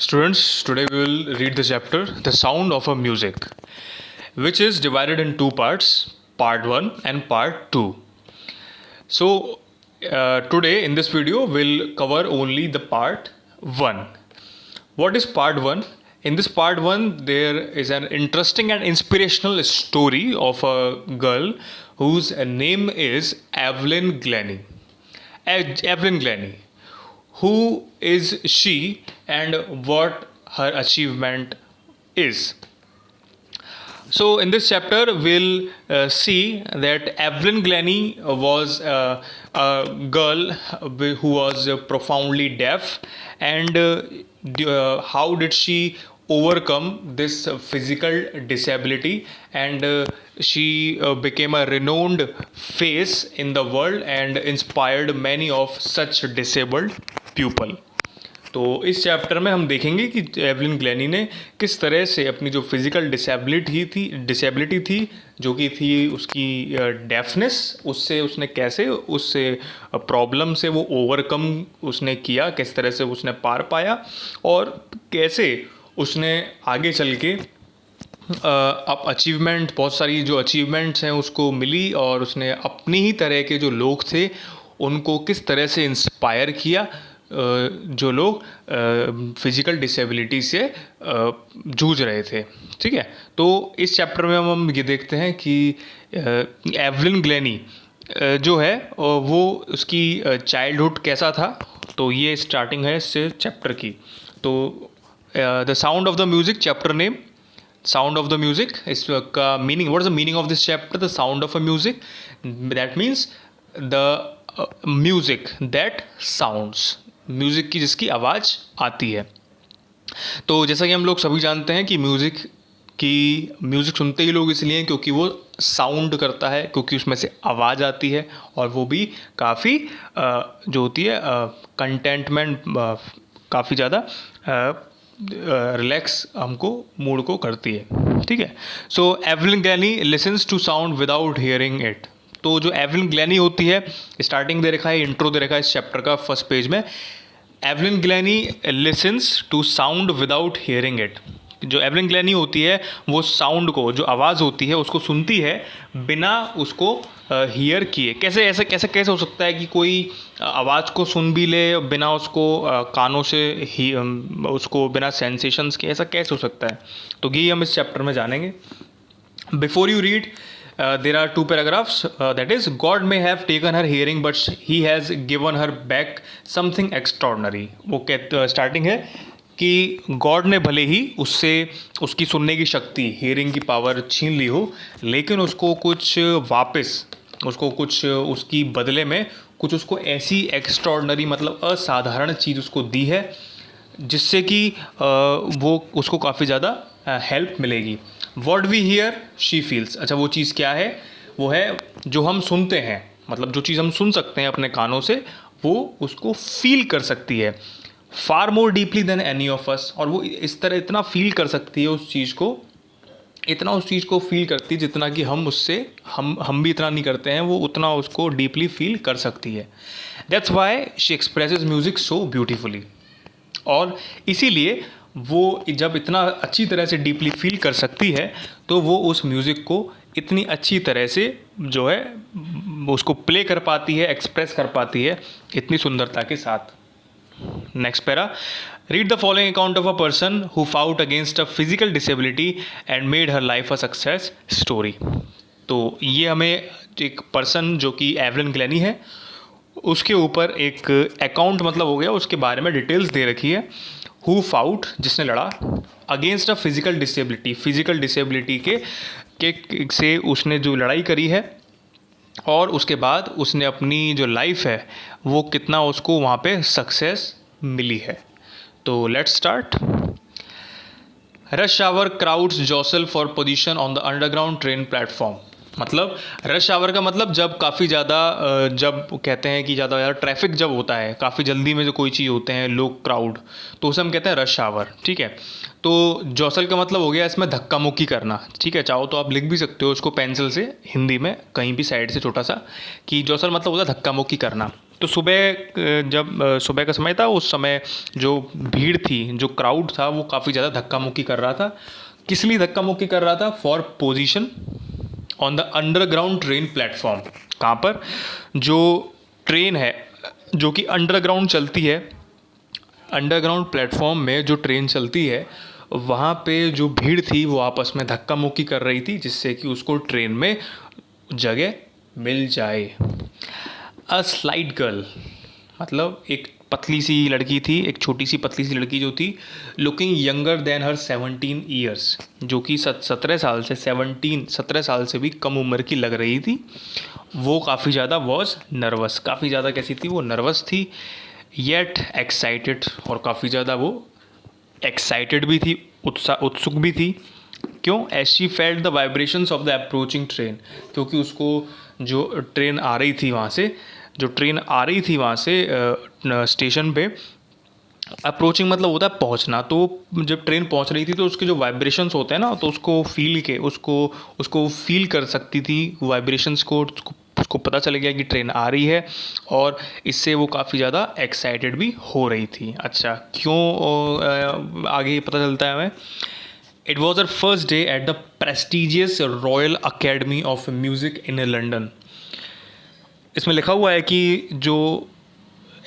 Students, today we will read the chapter The Sound of a Music, which is divided in two parts, part 1 and part 2. So, today in this video we'll cover only the part 1. What is part 1? In this part 1, there is an interesting and inspirational story of a girl whose name is Evelyn Glennie. Evelyn Glennie. Who is she and what her achievement is? So, in this chapter, we'll see that Evelyn Glennie was a girl who was profoundly deaf, and how did she overcome this physical disability, and she became a renowned face in the world and inspired many of such disabled people. तो इस chapter में हम देखेंगे कि Evelyn Glenny ने किस तरह से अपनी जो फिज़िकल डिसेबिलिटी थी जो कि थी उसकी डेफनेस, उससे उसने कैसे उस प्रॉब्लम से वो ओवरकम उसने किया, किस तरह से उसने पार पाया और कैसे उसने आगे चल के अब अचीवमेंट, बहुत सारी जो अचीवमेंट्स हैं उसको मिली और उसने अपनी ही तरह के जो लोग थे उनको किस तरह से इंस्पायर किया, जो लोग फिज़िकल डिसेबिलिटी से जूझ रहे थे. ठीक है, तो इस चैप्टर में हम ये देखते हैं कि एवलिन ग्लेनी जो है वो उसकी चाइल्डहुड कैसा था. तो ये स्टार्टिंग है इस चैप्टर की. तो the sound of the music, chapter name sound of the music. इसका meaning, what is the meaning of this chapter? The sound of a music, that means the music that sounds, music की जिसकी आवाज़ आती है. तो जैसा कि हम लोग सभी जानते हैं कि म्यूज़िक सुनते ही लोग इसलिए हैं क्योंकि वो साउंड करता है, क्योंकि उसमें से आवाज़ आती है और वो भी काफ़ी जो होती है कंटेंटमेंट, काफ़ी ज़्यादा रिलैक्स हमको मूड को करती है. ठीक है. So Evelyn Glennie listens to sound without hearing it. तो जो एवलिन ग्लेनी होती है, स्टार्टिंग दे रखा है, इंट्रो दे रखा है इस चैप्टर का फर्स्ट पेज में. Evelyn Glennie listens to sound without hearing it. जो एवलिन ग्लेनी होती है वो साउंड को, जो आवाज़ होती है उसको सुनती है बिना उसको हियर किए. कैसे हो सकता है कि कोई आवाज़ को सुन भी ले बिना उसको कानों से ही, उसको बिना सेंसेशंस के, ऐसा कैसे हो सकता है? तो ये हम इस चैप्टर में जानेंगे. Before you read, there are two paragraphs, that is, God may have taken her hearing but he has given her back something extraordinary. वो स्टार्टिंग है कि गॉड ने भले ही उससे उसकी सुनने की शक्ति, हियरिंग की पावर छीन ली हो, लेकिन उसको कुछ उसकी बदले में कुछ उसको ऐसी एक्स्ट्राऑर्डिनरी, मतलब असाधारण चीज़ उसको दी है जिससे कि वो उसको काफ़ी ज़्यादा हेल्प मिलेगी. What we hear she feels. अच्छा, वो चीज़ क्या है? वो है जो हम सुनते हैं, मतलब जो चीज़ हम सुन सकते हैं अपने कानों से, वो उसको फील कर सकती है far more deeply than any of us. और वो इस तरह इतना फील कर सकती है उस चीज़ को फील करती है जितना कि हम भी इतना नहीं करते हैं, वो उतना उसको डीपली फील कर सकती है. That's why she expresses music so beautifully. और इसीलिए वो जब इतना अच्छी तरह से डीपली फील कर सकती है तो वो उस म्यूज़िक को इतनी अच्छी तरह से जो है उसको प्ले कर पाती है, एक्सप्रेस कर पाती है इतनी सुंदरता के साथ. Next para. Read the following account of a person who fought against a physical disability and made her life a success story. तो ये हमें एक पर्सन जो कि एवलिन ग्लेनी है उसके ऊपर एक अकाउंट, मतलब हो गया, उसके बारे में डिटेल्स दे रखी है. हु फाउट, जिसने लड़ा, अगेंस्ट अ फिजिकल डिसेबिलिटी के से उसने जो लड़ाई करी है, और उसके बाद उसने अपनी जो लाइफ है वो कितना उसको वहाँ पे सक्सेस मिली है. तो let's start. Rush hour crowds jostle for position on the underground train platform. मतलब रश आवर का मतलब जब काफ़ी ज़्यादा, जब कहते हैं कि ज़्यादा ट्रैफिक जब होता है, काफ़ी जल्दी में जो कोई चीज़ होते हैं लोग, क्राउड, तो उसे हम कहते हैं रश आवर. ठीक है. तो जॉसल का मतलब हो गया इसमें धक्का मुक्की करना. ठीक है, चाहो तो आप लिख भी सकते हो उसको पेंसिल से हिंदी में कहीं भी साइड से छोटा सा, कि जॉसल मतलब होता है धक्का मुक्की करना. तो जब सुबह का समय था, उस समय जो भीड़ थी, जो क्राउड था, वो काफ़ी ज़्यादा धक्का मुक्की कर रहा था। किस लिए धक्का मुक्की कर रहा था? For position on the underground train platform. कहाँ पर? जो ट्रेन है जो कि अंडरग्राउंड चलती है, अंडरग्राउंड प्लेटफॉर्म में जो ट्रेन चलती है, वहाँ पे जो भीड़ थी वो आपस में धक्का मुक्की कर रही थी, जिससे कि उसको ट्रेन में जगह मिल जाए। अ स्लाइट गर्ल, मतलब एक पतली सी लड़की थी, एक छोटी सी पतली सी लड़की जो थी, लुकिंग यंगर देन हर 17 ईयर्स, जो कि 17 साल से भी कम उम्र की लग रही थी। वो काफ़ी ज़्यादा वॉज नर्वस, काफ़ी ज़्यादा कैसी थी? वो नर्वस थी, येट एक्साइटेड, और काफ़ी ज़्यादा वो एक्साइटेड भी थी, उत्सुक भी थी। क्यों? As she felt the vibrations of the approaching train, क्योंकि उसको जो ट्रेन आ रही थी वहाँ से, स्टेशन पे, अप्रोचिंग मतलब होता है पहुंचना। तो जब ट्रेन पहुंच रही थी तो उसके जो वाइब्रेशंस होते हैं ना, तो उसको फील कर सकती थी वाइब्रेशंस को, उसको पता चल गया कि ट्रेन आ रही है, और इससे वो काफ़ी ज़्यादा एक्साइटेड भी हो रही थी। अच्छा, क्यों आगे पता चलता है हमें। It was her first day at the prestigious royal academy of music in London. इसमें लिखा हुआ है कि जो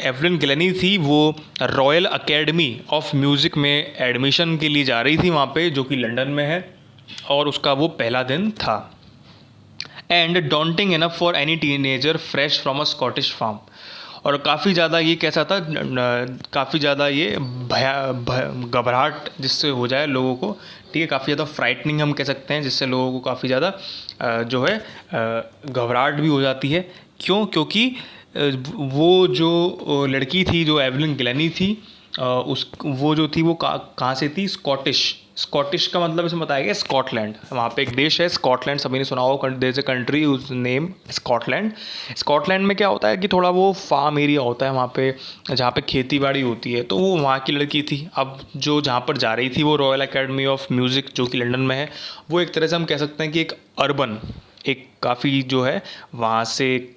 एवलिन गिलेनी थी वो रॉयल अकेडमी ऑफ म्यूज़िक में एडमिशन के लिए जा रही थी वहाँ पे, जो कि लंदन में है, और उसका वो पहला दिन था। And daunting enough for any teenager fresh from a Scottish farm, और काफ़ी ज़्यादा ये कैसा था, काफ़ी ज़्यादा ये घबराहट जिससे हो जाए लोगों को, ठीक है, काफ़ी ज़्यादा फ्राइटनिंग हम कह सकते हैं, जिससे लोगों को काफ़ी ज़्यादा जो है घबराहट भी हो जाती है। क्यों? क्योंकि वो जो लड़की थी, जो एवलिन गिलेनी थी, वो जो थी वो कहाँ से थी? स्कॉटिश का मतलब इसमें बताया गया स्कॉटलैंड। वहाँ पे एक देश है स्कॉटलैंड, सभी ने सुना होगा, देयर इज अ कंट्री उस नेम स्कॉटलैंड। स्कॉटलैंड में क्या होता है कि थोड़ा वो फार्म एरिया होता है वहाँ पे, जहाँ पे खेती बाड़ी होती है। तो वो वहाँ की लड़की थी। अब जो जहाँ पर जा रही थी वो रॉयल अकेडमी ऑफ म्यूज़िक जो कि लंदन में है, वो एक तरह से हम कह सकते हैं कि एक अर्बन, एक काफ़ी जो है वहाँ से एक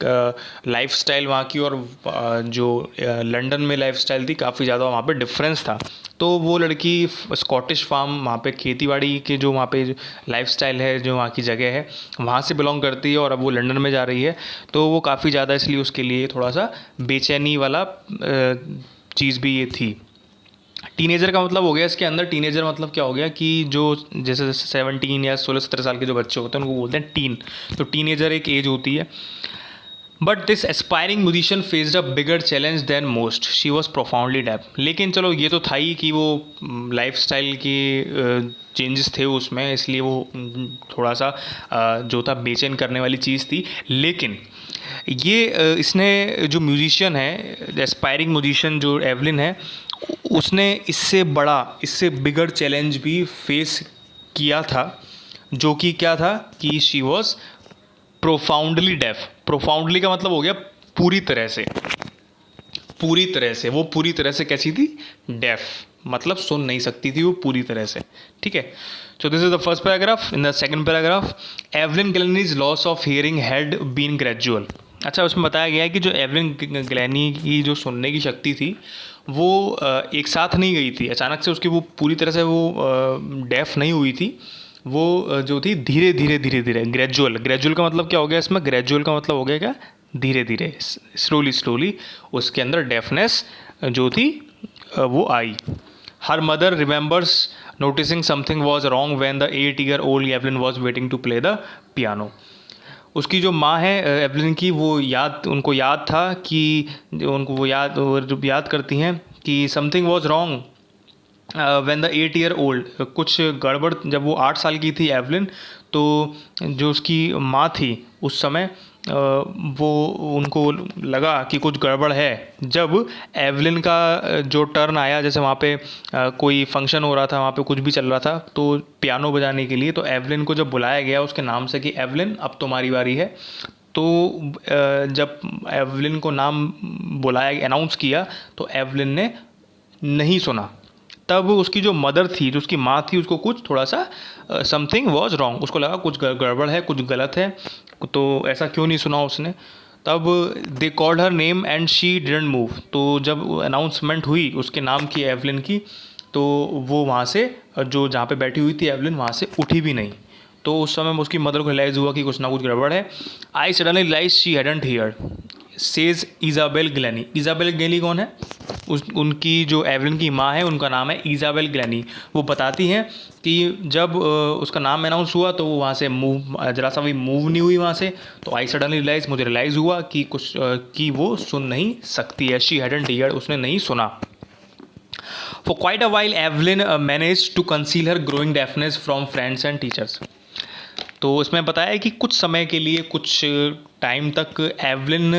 लाइफस्टाइल वहाँ की, और जो लंदन में लाइफस्टाइल थी, काफ़ी ज़्यादा वहाँ पे डिफरेंस था। तो वो लड़की स्कॉटिश फार्म, वहाँ पे खेतीबाड़ी के जो वहाँ पे लाइफस्टाइल है, जो वहाँ की जगह है, वहाँ से बिलोंग करती है, और अब वो लंदन में जा रही है। तो वो काफ़ी ज़्यादा इसलिए उसके लिए थोड़ा सा बेचैनी वाला चीज़ भी ये थी। टीनेजर का मतलब हो गया इसके अंदर, टीनेजर मतलब क्या हो गया कि जो जैसे 17 या 16-17 साल के जो बच्चे होते हैं उनको बोलते हैं टीन। तो टीनेजर एक एज होती है। But this aspiring musician faced a bigger challenge than most, she was profoundly deaf. लेकिन चलो ये तो था ही कि वो लाइफ स्टाइल के चेंजेस थे उसमें, इसलिए वो थोड़ा सा जो था बेचैन करने वाली चीज़ थी। लेकिन ये इसने जो म्यूजिशियन है, एस्पायरिंग म्यूजिशियन जो एवलिन है, उसने इससे बिगर चैलेंज भी फेस किया था, जो कि क्या था कि she was profoundly deaf. Profoundly का मतलब हो गया पूरी तरह से, वो पूरी तरह से कैसी थी? डेफ, मतलब सुन नहीं सकती थी वो पूरी तरह से, ठीक है। So this is the first paragraph. In the second paragraph, Evelyn Glennie's loss of hearing had been gradual. अच्छा, उसमें बताया गया है कि जो एवलिन गिलेनी की जो सुनने की शक्ति थी वो एक साथ नहीं गई थी, अचानक से उसकी वो पूरी तरह से वो डेफ नहीं हुई थी। वो जो थी धीरे धीरे ग्रेजुअल का मतलब क्या हो गया इसमें? ग्रेजुअल का मतलब हो गया क्या? धीरे धीरे, स्लोली उसके अंदर डेफनेस जो थी वो आई। Her mother remembers noticing something was wrong when the 8-year-old Evelyn was waiting to play the piano. उसकी जो माँ है एवलिन की, वो उनको याद था कि उनको वो याद करती हैं कि something was wrong when the 8-year-old, कुछ गड़बड़, जब वो 8 साल की थी एवलिन, तो जो उसकी माँ थी उस समय वो उनको लगा कि कुछ गड़बड़ है। जब एवलिन का जो टर्न आया, जैसे वहाँ पे कोई फंक्शन हो रहा था, वहाँ पे कुछ भी चल रहा था, तो पियानो बजाने के लिए, तो एवलिन को जब बुलाया गया उसके नाम से कि एवलिन अब तुम्हारी बारी है, तो जब एवलिन को नाम बुलाया, अनाउंस किया, तो एवलिन ने नहीं सुना। तब उसकी जो मदर थी, जो उसकी माँ थी, उसको कुछ थोड़ा सा समथिंग वॉज रॉन्ग, उसको लगा कुछ गड़बड़ है, कुछ गलत है, तो ऐसा क्यों नहीं सुना उसने। तब they called her name and she didn't move. तो जब अनाउंसमेंट हुई उसके नाम की, एवलिन की, तो वो वहाँ से, जो जहाँ पे बैठी हुई थी एवलिन, वहाँ से उठी भी नहीं। तो उस समय उसकी मदर को रियलाइज़ हुआ कि कुछ ना कुछ गड़बड़ है। I suddenly realise she hadn't heard, says Isabel Glennie. Isabel Glennie कौन है? उनकी जो एवलिन की माँ है उनका नाम है इज़ाबेल ग्लैनी। वो बताती हैं कि जब उसका नाम अनाउंस हुआ तो वो वहाँ से मूव, जरा सा भी मूव नहीं हुई वहाँ से। तो आई सडनली रियलाइज, मुझे रियलाइज़ हुआ कि कुछ कि वो सुन नहीं सकती है। शी हैडंट हियर्ड, उसने नहीं सुना। For quite a while, Evelyn managed to conceal her growing deafness from friends and teachers. तो इसमें बताया कि कुछ समय के लिए, कुछ टाइम तक एवलिन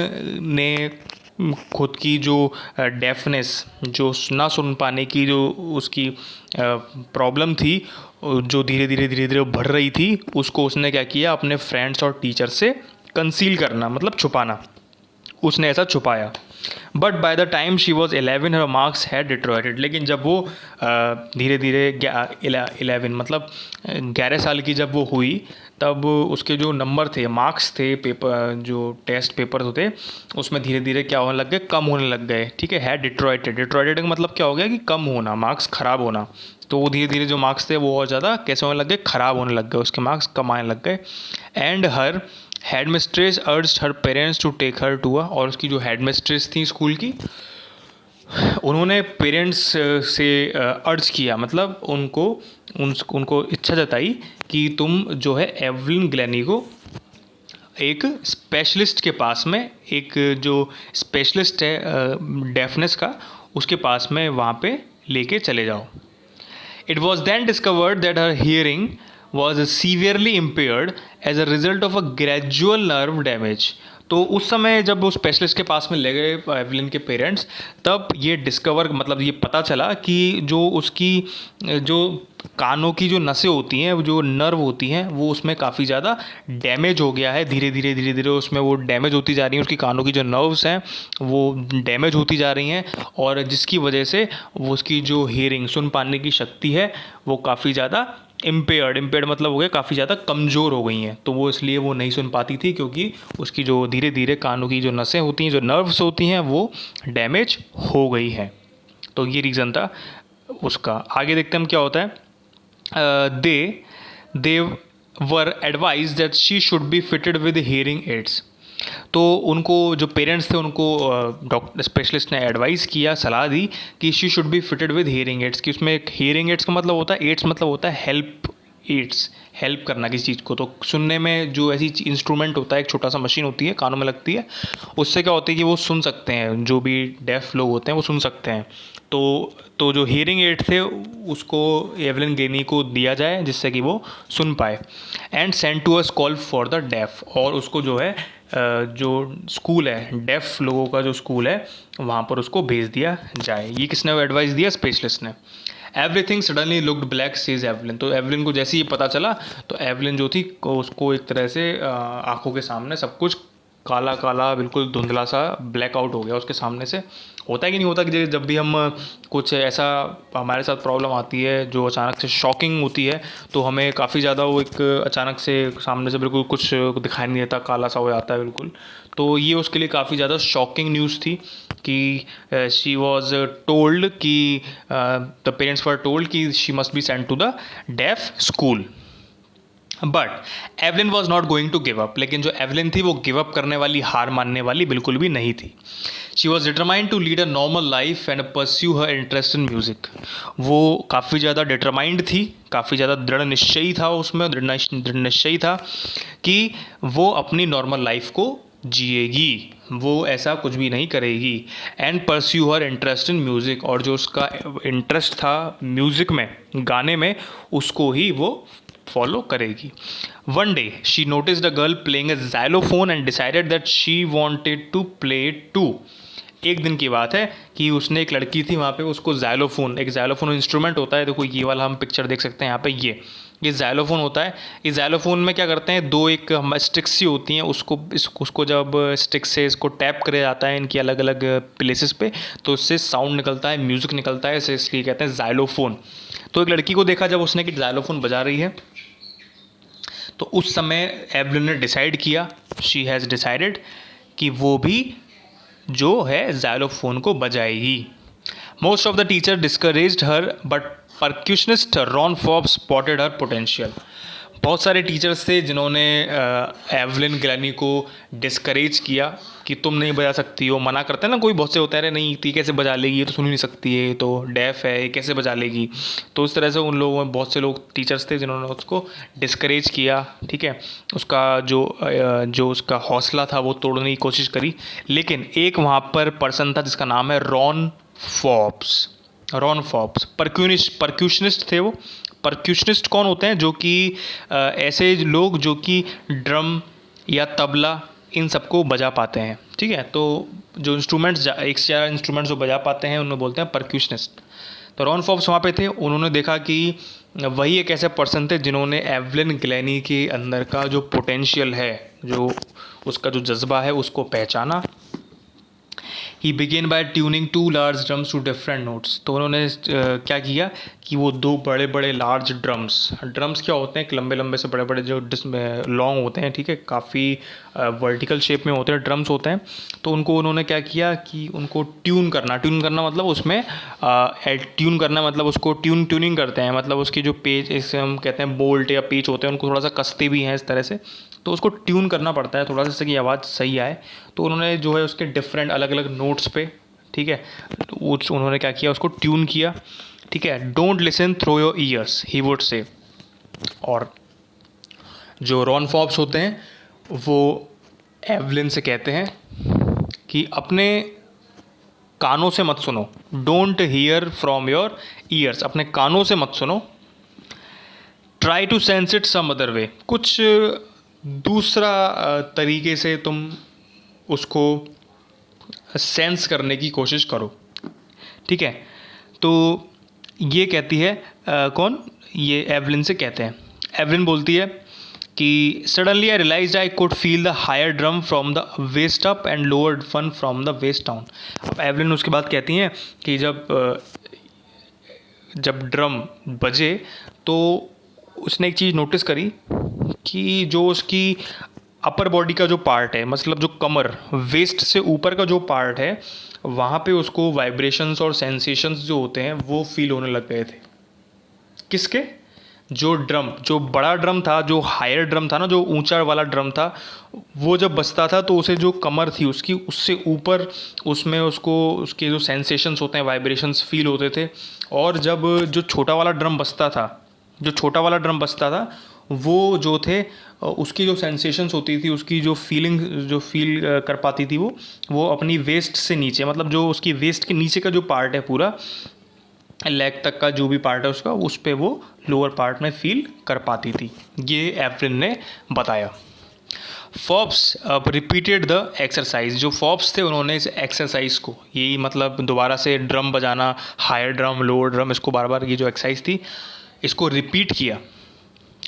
ने खुद की जो डेफनेस, जो ना सुन पाने की जो उसकी प्रॉब्लम थी, जो धीरे धीरे बढ़ रही थी, उसको उसने क्या किया, अपने फ्रेंड्स और टीचर से कंसील करना, मतलब छुपाना। उसने ऐसा छुपाया। But by the time she was 11 her marks had deteriorated. लेकिन जब वो धीरे धीरे 11 मतलब 11 साल की जब वो हुई, तब उसके जो नंबर थे, मार्क्स थे, पेपर जो टेस्ट पेपर होते, उसमें धीरे धीरे क्या होने लग गए, कम होने लग गए। ठीक है, हैड डिट्रॉयटेड। डिट्रॉयटेड का मतलब क्या हो गया कि कम होना, मार्क्स ख़राब होना। तो वो धीरे धीरे जो मार्क्स थे वो और ज़्यादा कैसे होने लग गए, ख़राब होने लग गए, उसके मार्क्स कम आने लग गए। And her headmistress urged her parents to take her to और उसकी जो हेड मिस्ट्रेस थी स्कूल की, उन्होंने पेरेंट्स से अर्ज किया, मतलब उनको इच्छा जताई कि तुम जो है एवलिन ग्लैनी को एक स्पेशलिस्ट के पास में, एक जो स्पेशलिस्ट है डेफनेस का, उसके पास में वहाँ पे लेके चले जाओ। It was then discovered that her hearing was severely impaired as a result of a gradual nerve damage. तो उस समय जब वो स्पेशलिस्ट के पास में ले गए एवलिन के पेरेंट्स, तब ये डिस्कवर, मतलब ये पता चला कि जो उसकी जो कानों की जो नसें होती हैं, जो नर्व होती हैं, वो उसमें काफ़ी ज़्यादा डैमेज हो गया है। धीरे धीरे उसमें वो डैमेज होती जा रही हैं, उसकी कानों की जो नर्व्स हैं वो डैमेज होती जा रही हैं, और जिसकी वजह से वो उसकी जो हियरिंग, सुन पाने की शक्ति है, वो काफ़ी ज़्यादा इम्पेयर्ड मतलब हो गया, काफ़ी ज़्यादा कमज़ोर हो गई हैं। तो वो इसलिए वो नहीं सुन पाती थी, क्योंकि उसकी जो धीरे धीरे कानों की जो नसें होती हैं, जो नर्व्स होती हैं, वो डैमेज हो गई हैं। तो ये रीज़न था उसका। आगे देखते हैं हम क्या होता है। They were advise that she should be fitted with hearing aids. तो उनको जो पेरेंट्स थे उनको डॉक्टर स्पेशलिस्ट ने एडवाइस किया, सलाह दी कि she should be fitted with hearing ads, कि उसमें एक हियरिंग एड्स का मतलब होता है, एड्स मतलब होता है हेल्प, एड्स हेल्प करना किसी चीज़ को। तो सुनने में जो ऐसी इंस्ट्रूमेंट होता है, एक छोटा सा मशीन होती है, कानों में लगती है, उससे क्या होता है कि वो सुन सकते हैं, जो भी डेफ लोग होते हैं वो सुन सकते हैं। तो जो हियरिंग एड थे उसको एवलिन ग्लैनी को दिया जाए, जिससे कि वो सुन पाए। And send to us call for the deaf, और उसको जो है जो स्कूल है, डेफ लोगों का जो स्कूल है, वहाँ पर उसको भेज दिया जाए। ये किसने एडवाइस दिया? स्पेशलिस्ट ने। Everything suddenly looked black says Evelyn. तो एवलिन को जैसे ही पता चला, तो एवलिन जो थी उसको एक तरह से आंखों के सामने सब कुछ काला काला, बिल्कुल धुंधला सा ब्लैकआउट हो गया उसके सामने से। होता है कि नहीं होता कि जब भी हम कुछ ऐसा हमारे साथ प्रॉब्लम आती है जो अचानक से शॉकिंग होती है, तो हमें काफ़ी ज़्यादा वो एक अचानक से सामने से बिल्कुल कुछ दिखाई नहीं देता, काला सा हो जाता है बिल्कुल। तो ये उसके लिए काफ़ी ज़्यादा शॉकिंग न्यूज़ थी कि शी वॉज टोल्ड कि द पेरेंट्स वर टोल्ड कि she must be send to the deaf school. But Evelyn was not going to give up. लेकिन जो एवलिन थी वो गिव अप करने वाली, हार मानने वाली बिल्कुल भी नहीं थी। She was determined to lead a normal life and pursue her interest in music. वो काफ़ी ज़्यादा डिटरमाइंड थी, काफ़ी ज़्यादा दृढ़ निश्चयी था उसमें, दृढ़ निश्चयी था कि वो अपनी नॉर्मल लाइफ को जिएगी, वो ऐसा कुछ भी नहीं करेगी। And pursue her interest in music, और जो उसका इंटरेस्ट था म्यूज़िक में, गाने में, उसको ही वो फॉलो करेगी। One day she noticed a girl playing a xylophone and decided that she wanted to play it too. एक दिन की बात है कि उसने, एक लड़की थी वहाँ पे, उसको ज़ाइलोफोन, एक ज़ाइलोफोन इंस्ट्रूमेंट होता है, देखो ये वाला हम पिक्चर देख सकते हैं यहाँ पे, ये ज़ाइलोफोन होता है। इस ज़ाइलोफोन में क्या करते हैं, दो एक स्टिक्स सी होती हैं, उसको जब स्टिक से इसको टैप करे जाता है इनकी अलग अलग प्लेसेस पे, तो उससे साउंड निकलता है, म्यूज़िक निकलता है, इसे इसलिए कहते हैं ज़ाइलोफोन। तो एक लड़की को देखा जब उसने कि ज़ाइलोफोन बजा रही है, तो उस समय एवलिन ने डिसाइड किया, शी हैज़ डिसाइडेड कि वो भी जो है जाइलोफोन को बजाएगी। Most of the teacher discouraged her but percussionist Ron Forbes spotted her potential. बहुत सारे टीचर्स थे जिन्होंने एवलिन ग्लैनी को डिस्करेज किया कि तुम नहीं बजा सकती हो, मना करते हैं ना कोई, बहुत से होता है नहीं तो कैसे बजा लेगी, ये तो सुन ही नहीं सकती है, तो डेफ है, ये कैसे बजा लेगी। तो उस तरह से उन लोगों में बहुत से लोग टीचर्स थे जिन्होंने उसको डिस्करेज किया, ठीक है, उसका जो उसका हौसला था वो तोड़ने की कोशिश करी। लेकिन एक वहाँ पर पर्सन था जिसका नाम है रॉन फॉर्ब्स परक्यूशनिस्ट थे वो। परक्यूशनिस्ट कौन होते हैं? जो कि ऐसे लोग जो कि ड्रम या तबला इन सबको बजा पाते हैं, ठीक है। तो जो इंस्ट्रूमेंट्स, एक से ज़्यादा इंस्ट्रूमेंट्स जो बजा पाते हैं उन्हें बोलते हैं परक्यूशनिस्ट। तो रॉन फॉर्ब्स वहाँ पे थे। उन्होंने देखा कि वही एक ऐसे पर्सन थे जिन्होंने एवलिन ग्लैनी के अंदर का जो पोटेंशियल है, जो उसका जो जज्बा है, उसको पहचाना। He began by tuning 2 large drums to different notes. तो उन्होंने क्या किया कि वो 2 बड़े बड़े लार्ज ड्रम्स क्या होते हैं? एक लंबे लंबे से बड़े बड़े जो लॉन्ग होते हैं, ठीक है, काफ़ी वर्टिकल शेप में होते हैं, ड्रम्स होते हैं। तो उनको उन्होंने क्या किया कि उनको ट्यून करना मतलब उसमें ट्यून करना मतलब उसको ट्यूनिंग करते हैं, मतलब उसकी जो पेज, इसे हम कहते हैं बोल्ट या पेच होते हैं, उनको थोड़ा सा कसते भी हैं इस तरह से। तो उसको ट्यून करना पड़ता है थोड़ा सा, जिससे कि आवाज़ सही आए। तो उन्होंने जो है उसके डिफरेंट अलग अलग नोट्स पे, ठीक है, उन्होंने क्या किया, उसको ट्यून किया, ठीक है। Don't listen through your ears, he would say. और जो रॉन फॉर्ब्स होते हैं वो एवलिन से कहते हैं कि अपने कानों से मत सुनो, don't hear from your ears, अपने कानों से मत सुनो। Try to sense it some other way, कुछ दूसरा तरीके से तुम उसको सेंस करने की कोशिश करो, ठीक है। तो ये कहती है कौन? ये एवलिन से कहते हैं। एवलिन बोलती है कि suddenly I realize I could feel the higher drum from the waist up and lower one from the waist down. अब एवलिन उसके बाद कहती हैं कि जब ड्रम बजे तो उसने एक चीज़ नोटिस करी कि जो उसकी अपर बॉडी का जो पार्ट है, मतलब जो कमर, वेस्ट से ऊपर का जो पार्ट है, वहाँ पे उसको वाइब्रेशंस और सेंसेशंस जो होते हैं वो फील होने लग गए थे। किसके? जो बड़ा ड्रम था, जो हायर ड्रम था ना, जो ऊंचा वाला ड्रम था, वो जब बजता था तो उसे जो कमर थी उसकी, उससे ऊपर उसमें उसके जो सेंसेशंस होते हैं, वाइब्रेशंस फील होते थे। और जब जो छोटा वाला ड्रम बजता था वो जो थे उसकी जो सेंसेशंस होती थी, उसकी जो फील कर पाती थी वो अपनी वेस्ट से नीचे, मतलब जो उसकी वेस्ट के नीचे का जो पार्ट है, पूरा लेग तक का जो भी पार्ट है उसका, उस पे वो लोअर पार्ट में फील कर पाती थी। ये एवलिन ने बताया। Forbes repeated the exercise. जो फॉर्ब्स थे उन्होंने इस एक्सरसाइज को, यही मतलब दोबारा से ड्रम बजाना, हायर ड्रम लोअर ड्रम, इसको बार बार, ये जो एक्सरसाइज थी इसको रिपीट किया।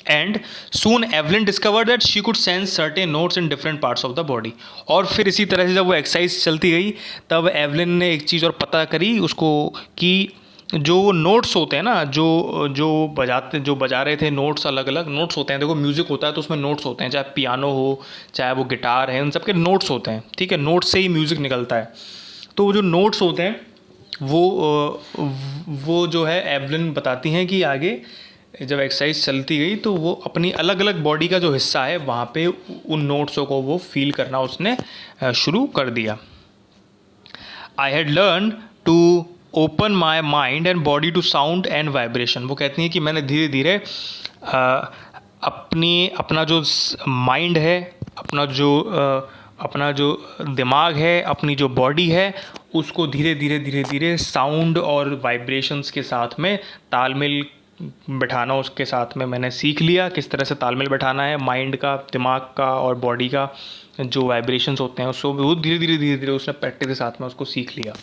And soon Evelyn discover that she could sense certain notes in different parts of the body. और फिर इसी तरह से जब वो एक्सरसाइज चलती गई तब एवलिन ने एक चीज़ और पता करी उसको कि जो नोट्स होते हैं ना, जो बजा रहे थे, नोट्स, अलग अलग नोट्स होते हैं। देखो म्यूज़िक होता है तो उसमें नोट्स होते हैं, चाहे पियानो हो चाहे वो गिटार है, उन सब के नोट्स होते हैं, ठीक है। नोट्स से ही म्यूज़िक निकलता है। तो वो जो नोट्स होते हैं वो जो है एवलिन बताती हैं कि आगे जब एक्सरसाइज चलती गई तो वो अपनी अलग अलग बॉडी का जो हिस्सा है वहाँ पे उन नोट्सों को वो फील करना उसने शुरू कर दिया। I had learn to open my mind and body to sound and vibration. वो कहती हैं कि मैंने धीरे धीरे अपना जो माइंड है, अपना जो दिमाग है, अपनी जो बॉडी है, उसको धीरे धीरे साउंड और वाइब्रेशंस के साथ में तालमेल बैठाना, उसके साथ में मैंने सीख लिया किस तरह से तालमेल बैठाना है माइंड का, दिमाग का और बॉडी का जो वाइब्रेशंस होते हैं, उसको वो धीरे धीरे उसने प्रैक्टिस के साथ में उसको सीख लिया।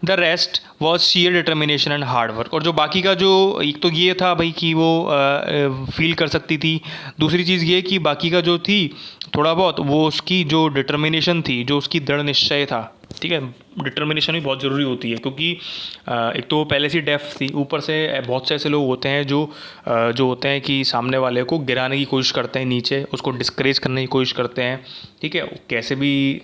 The rest was sheer determination and hard work. और जो बाकी का जो एक तो ये था भाई कि वो फील कर सकती थी, दूसरी चीज़ ये कि बाकी का जो थी थोड़ा बहुत वो उसकी जो डिटर्मिनेशन थी, जो उसकी दृढ़ निश्चय था, ठीक है। डिटर्मिनेशन भी बहुत ज़रूरी होती है क्योंकि एक तो वो पहले से डेफ थी, ऊपर से बहुत से ऐसे लोग होते हैं जो होते हैं कि सामने वाले को गिराने की कोशिश करते हैं नीचे, उसको डिस्करेज करने की कोशिश करते हैं, ठीक है, कैसे भी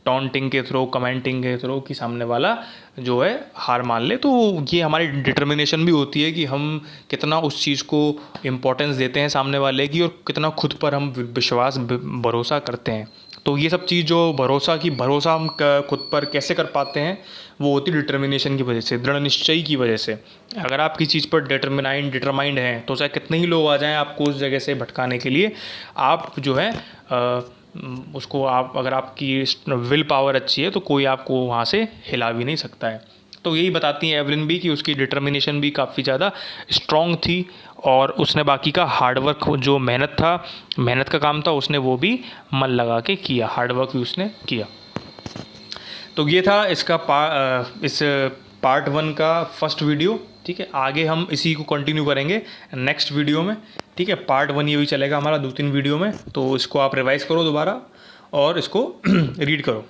टॉन्टिंग के थ्रू, कमेंटिंग के थ्रू कि सामने वाला जो है हार मान ले। तो ये हमारी डिटर्मिनेशन भी होती है कि हम कितना उस चीज़ को इम्पोर्टेंस देते हैं सामने वाले की, और कितना खुद पर हम विश्वास भरोसा करते हैं। तो ये सब चीज़ जो भरोसा हम खुद पर कैसे कर पाते हैं, वो होती है डिटर्मिनेशन की वजह से, दृढ़ निश्चय की वजह से। अगर आप किसी चीज़ पर डिटरमाइंड हैं तो चाहे कितने ही लोग आ जाएं आपको उस जगह से भटकाने के लिए, आप जो है उसको आप, अगर आपकी विल पावर अच्छी है तो कोई आपको वहाँ से हिला भी नहीं सकता है। तो यही बताती हैं एवलिन भी कि उसकी डिटर्मिनेशन भी काफ़ी ज़्यादा स्ट्रॉन्ग थी, और उसने बाकी का हार्डवर्क, जो मेहनत का काम था, उसने वो भी मन लगा के किया, हार्डवर्क भी उसने किया। तो ये था इसका इस पार्ट 1 का फर्स्ट वीडियो, ठीक है। आगे हम इसी को कंटिन्यू करेंगे नेक्स्ट वीडियो में, ठीक है। पार्ट 1 ये भी चलेगा हमारा 2-3 वीडियो में, तो इसको आप रिवाइज़ करो दोबारा और इसको रीड करो।